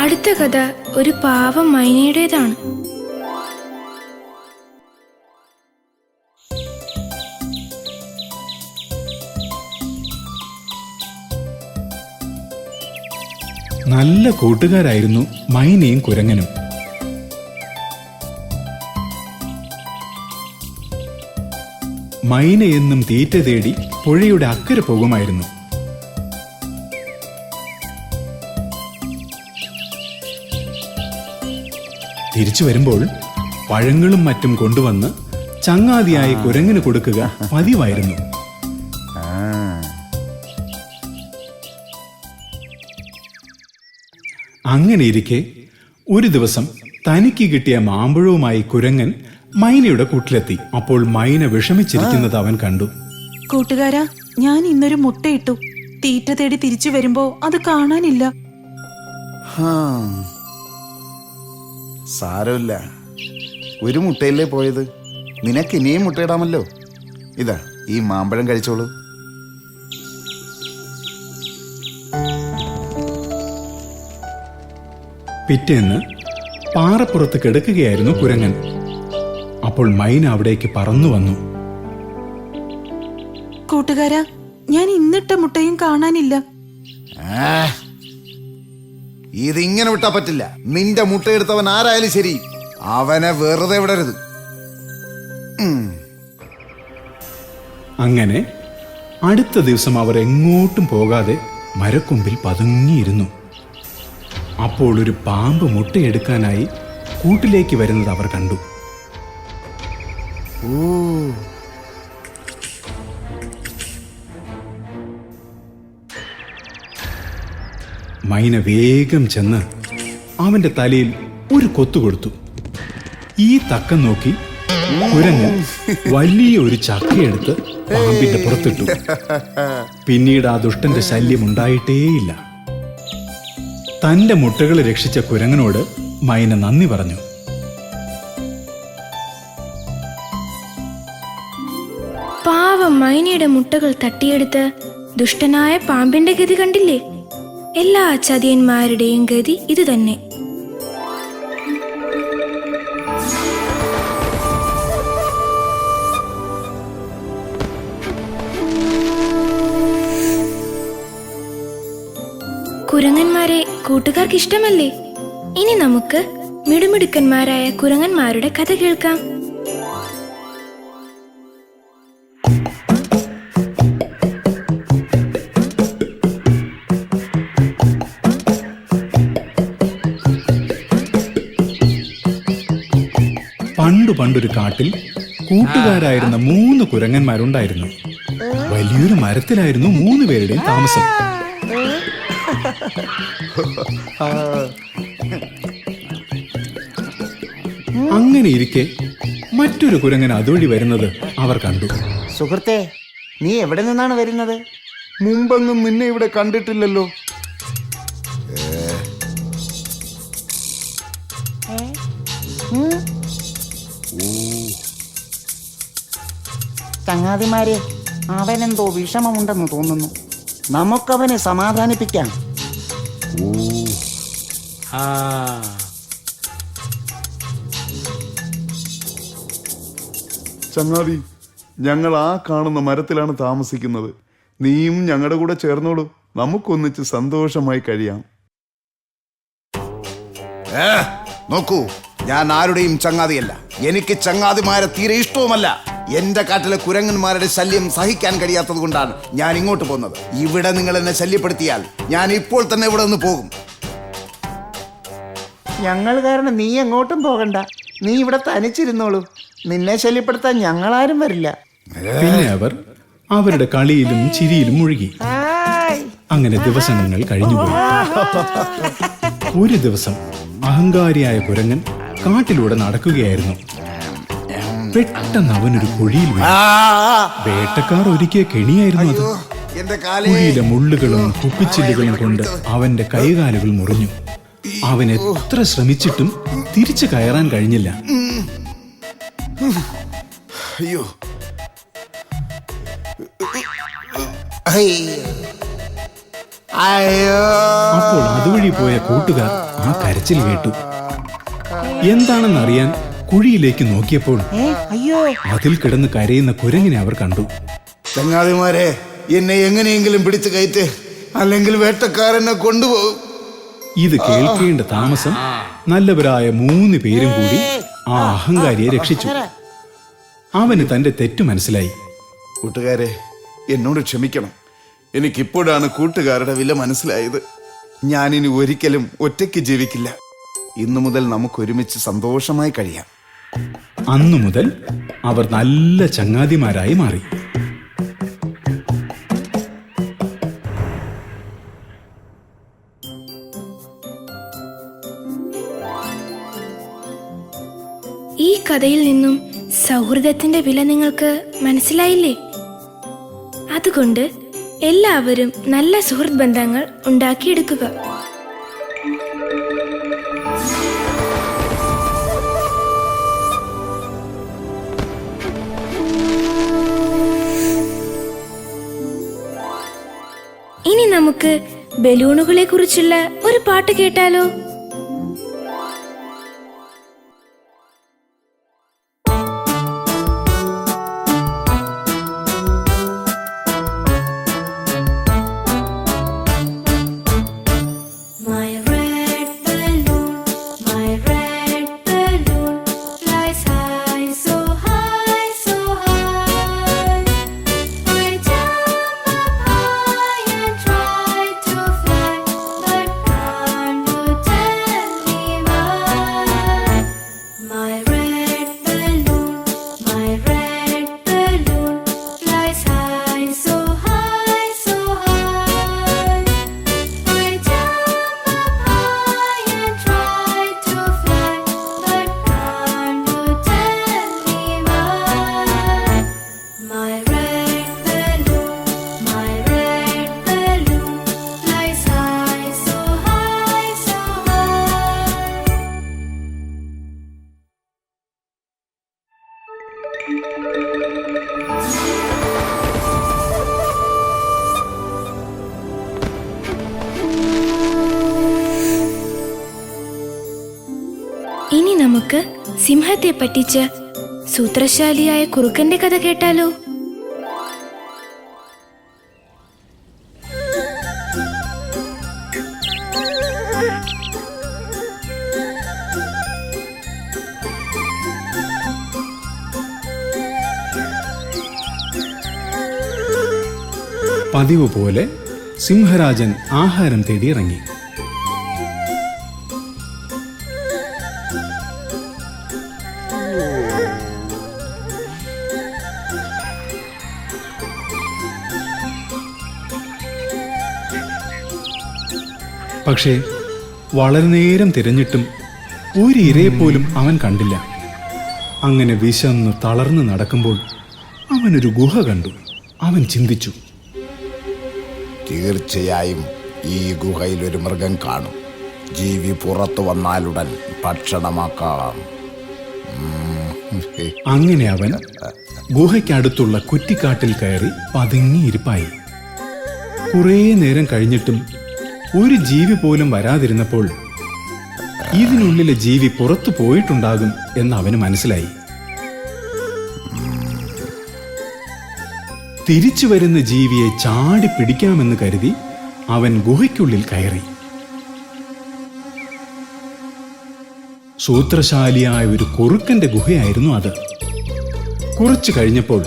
അടുത്ത കഥ ഒരു പാവം മൈനയുടേതാണ്. നല്ല കൂട്ടുകാരായിരുന്നു മൈനയും കുരങ്ങനും. മൈന എന്നും തീറ്റ തേടി പുഴയുടെ അക്കരെ പോകുമായിരുന്നു. തിരിച്ചു വരുമ്പോൾ പഴങ്ങളും മറ്റും കൊണ്ടുവന്ന് ചങ്ങാതിയായി കുരങ്ങിന് കൊടുക്കുക പതിവായിരുന്നു. അങ്ങനെയിരിക്കെ ഒരു ദിവസം തനിക്ക് കിട്ടിയ മാമ്പഴവുമായി കുരങ്ങൻ മൈനയുടെ കൂട്ടിലെത്തി. അപ്പോൾ മൈന വിഷമിച്ചിരിക്കുന്നത് അവൻ കണ്ടു. കൂട്ടുകാരാ, ഞാൻ ഇന്നൊരു മുട്ടയിട്ടു. തീറ്റ തേടി തിരിച്ചു വരുമ്പോ അത് കാണാനില്ല. സാരമില്ല, ഒരു മുട്ടയല്ലേ പോയത്. നിനക്ക് ഇനിയും മുട്ടയിടാമല്ലോ. ഇതാ, ഈ മാമ്പഴം കഴിച്ചോളൂ. പിറ്റേന്ന് പാറപ്പുറത്ത് കിടക്കുകയായിരുന്നു കുരങ്ങൻ. അപ്പോൾ മൈന അവിടേക്ക് പറന്നു വന്നു. കൂട്ടുകാരാ, ഞാൻ ഇന്നിട്ട മുട്ടയും കാണാനില്ല. ഇതിങ്ങനെ വിട്ടാ പറ്റില്ല. നിന്റെ മുട്ടയെടുത്തവൻ ആരായാലും ശരി, അവനെ വെറുതെ വിടരുത്. അങ്ങനെ അടുത്ത ദിവസം അവർ എങ്ങോട്ടും പോകാതെ മരക്കൊമ്പിൽ പതുങ്ങിയിരുന്നു. അപ്പോൾ ഒരു പാമ്പ് മുട്ടയെടുക്കാനായി കൂട്ടിലേക്ക് വരുന്നത് അവർ കണ്ടു. മൈന വേഗം ചെന്ന് അവന്റെ തലയിൽ ഒരു കൊത്തു കൊടുത്തു. ഈ തക്കം നോക്കി കുരങ്ങൻ വലിയ ഒരു ചക്കയെടുത്ത് പാമ്പിന്റെ പുറത്തിട്ടു. പിന്നീട് ആ ദുഷ്ടന്റെ ശല്യം ഉണ്ടായിട്ടേയില്ല. തന്റെ മുട്ടകൾ രക്ഷിച്ച കുരങ്ങനോട് മൈന നന്ദി പറഞ്ഞു. പാവം മൈനയുടെ മുട്ടകൾ തട്ടിയെടുത്ത് ദുഷ്ടനായ പാമ്പിന്റെ ഗതി കണ്ടില്ലേ? എല്ലാ ചതിയന്മാരുടെയും ഗതി ഇത് തന്നെ. കുരങ്ങന്മാരെ കൂട്ടുകാർക്ക് ഇഷ്ടമല്ലേ? ഇനി നമുക്ക് മിടുമിടുക്കന്മാരായ കുരങ്ങന്മാരുടെ കഥ കേൾക്കാം. പണ്ടൊരു കാട്ടിൽ കൂട്ടുകാരായിരുന്ന 3 കുരങ്ങന്മാരുണ്ടായിരുന്നു. വലിയൊരു മരത്തിലായിരുന്നു 3 പേരുടെയും താമസം. അങ്ങനെ ഇരിക്കെ മറ്റൊരു കുരങ്ങൻ അതുവഴി വരുന്നത് അവർ കണ്ടു. സുഹൃത്തെ, നീ എവിടെ നിന്നാണ് വരുന്നത്? മുമ്പെങ്ങും നിന്നെ ഇവിടെ കണ്ടിട്ടില്ലല്ലോ. ചങ്ങാതിമാരെ, അവനെന്തോ വിഷമമുണ്ടെന്ന് തോന്നുന്നു. നമുക്കവനെ സമാധാനിപ്പിക്കാം. ചങ്ങാതി, ഞങ്ങൾ ആ കാണുന്ന മരത്തിലാണ് താമസിക്കുന്നത്. നീയും ഞങ്ങളുടെ കൂടെ ചേർന്നോളൂ. നമുക്കൊന്നിച്ച് സന്തോഷമായി കഴിയാം. നോക്കൂ, ഞാൻ ആരുടെയും ചങ്ങാതിയല്ല. എനിക്ക് ചങ്ങാതിമാരെ തീരെ ഇഷ്ടവുമല്ല. എന്റെ കാട്ടിലെ കുരങ്ങന്മാരുടെ ശല്യം സഹിക്കാൻ കഴിയാത്തത് കൊണ്ടാണ് ഞാൻ ഇങ്ങോട്ട് പോകുന്നത്. ഇവിടെ നിങ്ങൾ എന്നെ ശല്യപ്പെടുത്തിയാൽ ഞാൻ ഇപ്പോൾ തന്നെ ഇവിടെ നിന്ന് പോകും. ഞങ്ങൾ കാരണം നീ എങ്ങോട്ടും പോകണ്ട. നീ ഇവിടെ തനിച്ചിരുന്നോളൂ. നിന്നെ ശല്യപ്പെടുത്താൻ ഞങ്ങളാരും വരില്ല. പിന്നെ അവർ അവരുടെ കളിയിലും ചിരിയിലും മുഴുകി. അങ്ങനെ ദിവസങ്ങൾ കഴിഞ്ഞുപോയി. ഒരു ദിവസം അഹങ്കാരിയായ കുരങ്ങൻ കാട്ടിലൂടെ നടക്കുകയായിരുന്നു. പെട്ടെന്ന് അവനൊരു കുഴിയിൽ വീണു. വേട്ടക്കാർ ഒരുക്കിയ കെണിയായിരുന്നു അത്. കുഴിയിലെ മുള്ളുകളും കുപ്പിച്ചില്ലുകളും കൊണ്ട് അവന്റെ കൈകാലുകൾ മുറിഞ്ഞു. അവൻ എത്ര ശ്രമിച്ചിട്ടും തിരിച്ചു കയറാൻ കഴിഞ്ഞില്ല. അയ്യോ, അയ്യോ. അപ്പോൾ അതുവഴി പോയ കൂട്ടുകാർ ആ കരച്ചിൽ കേട്ടു. എന്താണെന്നറിയാൻ കുഴിയിലേക്ക് നോക്കിയപ്പോൾ അയ്യോ. അതിൽ കിടന്ന് കരയുന്ന കുരങ്ങിനെ അവർ കണ്ടു. ചങ്ങാതിമാരെ, എന്നെ എങ്ങനെയെങ്കിലും പിടിച്ചു കയറ്റ്, അല്ലെങ്കിൽ വേട്ടക്കാരനെ കൊണ്ടുപോകും. ഇത് കേൾക്കേണ്ട താമസം നല്ലവരായ 3 പേരും കൂടി ആ അഹങ്കാരിയെ രക്ഷിച്ചു. അവന് തന്റെ തെറ്റു മനസ്സിലായി. കൂട്ടുകാരെ, എന്നോട് ക്ഷമിക്കണം. എനിക്കിപ്പോഴാണ് കൂട്ടുകാരുടെ വില മനസ്സിലായത്. ഞാനിനി ഒരിക്കലും ഒറ്റയ്ക്ക് ജീവിക്കില്ല. ഇന്നു മുതൽ നമുക്ക് ഒരുമിച്ച് സന്തോഷമായി കഴിയാം. അന്നു മുതൽ അവർ നല്ല ചങ്ങാതിമാരായി മാറി. ഈ കഥയിൽ നിന്നും സൗഹൃദത്തിന്റെ വില നിങ്ങൾക്ക് മനസ്സിലായില്ലേ? അതുകൊണ്ട് എല്ലാവരും നല്ല സുഹൃത്ത് ബന്ധങ്ങൾ ഉണ്ടാക്കിയെടുക്കുക. ഇനി നമുക്ക് ബലൂണുകളെ കുറിച്ചുള്ള ഒരു പാട്ട് കേട്ടാലോ? ഇനി നമുക്ക് സിംഹത്തെ പറ്റിച്ച സൂത്രശാലിയായ കുറുക്കന്റെ കഥ കേട്ടാലോ? പതിവ് പോലെ സിംഹരാജൻ ആഹാരം തേടി ഇറങ്ങി. പക്ഷേ വളരെ നേരം തിരഞ്ഞിട്ടും ഒരു ഇരയെ പോലും അവൻ കണ്ടില്ല. അങ്ങനെ വിശന്ന് തളർന്നു നടക്കുമ്പോൾ അവനൊരു ഗുഹ കണ്ടു. അവൻ ചിന്തിച്ചു, തീർച്ചയായും ഈ ഗുഹയിൽ ഒരു മൃഗം കാണും. ജീവി പുറത്തു വന്നാലുടൻ ഭക്ഷണമാക്കാം. അങ്ങനെ അവൻ ഗുഹയ്ക്കടുത്തുള്ള കുറ്റിക്കാട്ടിൽ കയറി പതുങ്ങിയിരിപ്പായി. കുറേ നേരം കഴിഞ്ഞിട്ടും ഒരു ജീവി പോലും വരാതിരുന്നപ്പോൾ ഇതിനുള്ളിലെ ജീവി പുറത്തു പോയിട്ടുണ്ടാകും എന്ന് അവന് മനസ്സിലായി. തിരിച്ചു വരുന്ന ജീവിയെ ചാടി പിടിക്കാമെന്ന് കരുതി അവൻ ഗുഹയ്ക്കുള്ളിൽ കയറി. സൂത്രശാലിയായ ഒരു കുറുക്കന്റെ ഗുഹയായിരുന്നു അത്. കുറച്ചു കഴിഞ്ഞപ്പോൾ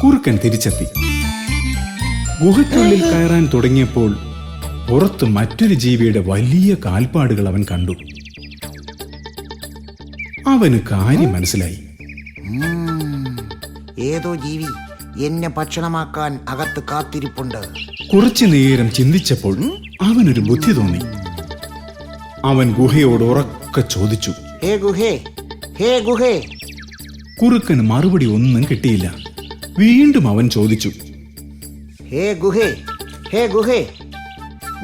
കുറുക്കൻ തിരിച്ചെത്തി. ഗുഹയ്ക്കുള്ളിൽ കയറാൻ തുടങ്ങിയപ്പോൾ പുറത്ത് മറ്റൊരു ജീവിയുടെ വലിയ കാൽപ്പാടുകൾ അവൻ കണ്ടു. അവന് കാര്യം മനസ്സിലായി. ഏതോ ജീവി എന്നെ ഭക്ഷണമാക്കാൻ അകത്ത് കാത്തിരിപ്പുണ്ട്. കുറച്ചു നേരം ചിന്തിച്ചപ്പോൾ അവനൊരു ബുദ്ധി തോന്നി. അവൻ ഗുഹയോട് ഉറക്കെ ചോദിച്ചു, ഹേ ഗുഹേ, ഹേ ഗുഹേ. കുറുക്കന് മറുപടി ഒന്നും കിട്ടിയില്ല. വീണ്ടും അവൻ ചോദിച്ചു, ഹേ ഗുഹേ, ഹേ ഗുഹേ,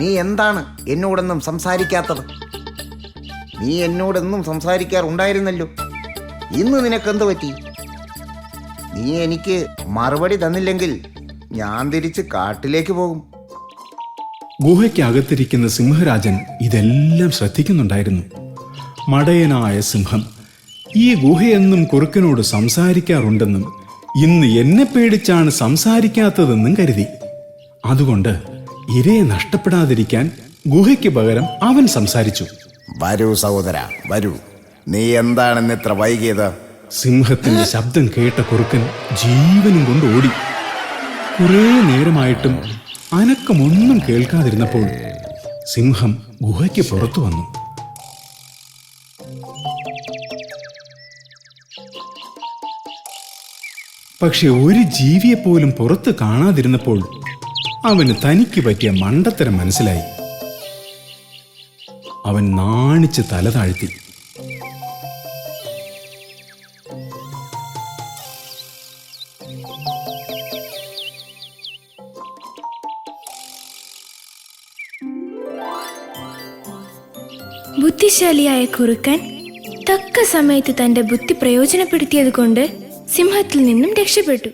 നീ എന്താണ് എന്നോടൊന്നും സംസാരിക്കാത്തത്? നീ എന്നോടൊന്നും സംസാരിക്കാറുണ്ടായിരുന്നല്ലോ. ഇന്ന് നിനക്കെന്ത് പറ്റി? നീ എനിക്ക് മറുപടി തന്നില്ലെങ്കിൽ ഞാൻ തിരിച്ച് കാട്ടിലേക്ക് പോകും. ഗുഹയ്ക്കകത്തിരിക്കുന്ന സിംഹരാജൻ ഇതെല്ലാം ശ്രദ്ധിക്കുന്നുണ്ടായിരുന്നു. മടയനായ സിംഹം ഈ ഗുഹയെന്നും കുറുക്കനോട് സംസാരിക്കാറുണ്ടെന്നും ഇന്ന് എന്നെ പേടിച്ചാണ് സംസാരിക്കാത്തതെന്നും കരുതി. അതുകൊണ്ട് ഇരയെ നഷ്ടപ്പെടാതിരിക്കാൻ ഗുഹയ്ക്ക് പകരം അവൻ സംസാരിച്ചു. വരൂ സഹോദര, വരൂ. നീ എന്താണെന്ന് ഇത്ര വൈകിയത്? സിംഹത്തിന്റെ ശബ്ദം കേട്ട കുറുക്കൻ ജീവനും കൊണ്ട് ഓടി. കുറേ നേരമായിട്ടും അനക്കമൊന്നും കേൾക്കാതിരുന്നപ്പോൾ സിംഹം ഗുഹയ്ക്ക് പുറത്തു വന്നു. പക്ഷെ ഒരു ജീവിയെപ്പോലും പുറത്ത് കാണാതിരുന്നപ്പോൾ അവന് തനിക്ക് പറ്റിയ മണ്ടത്തരം മനസ്സിലായി. അവൻ നാണിച്ച് തല താഴ്ത്തി. ബുദ്ധിശാലിയായ കുറുക്കൻ തക്ക സമയത്ത് തന്റെ ബുദ്ധി പ്രയോജനപ്പെടുത്തിയത് കൊണ്ട് സിംഹത്തിൽ നിന്നും രക്ഷപ്പെട്ടു.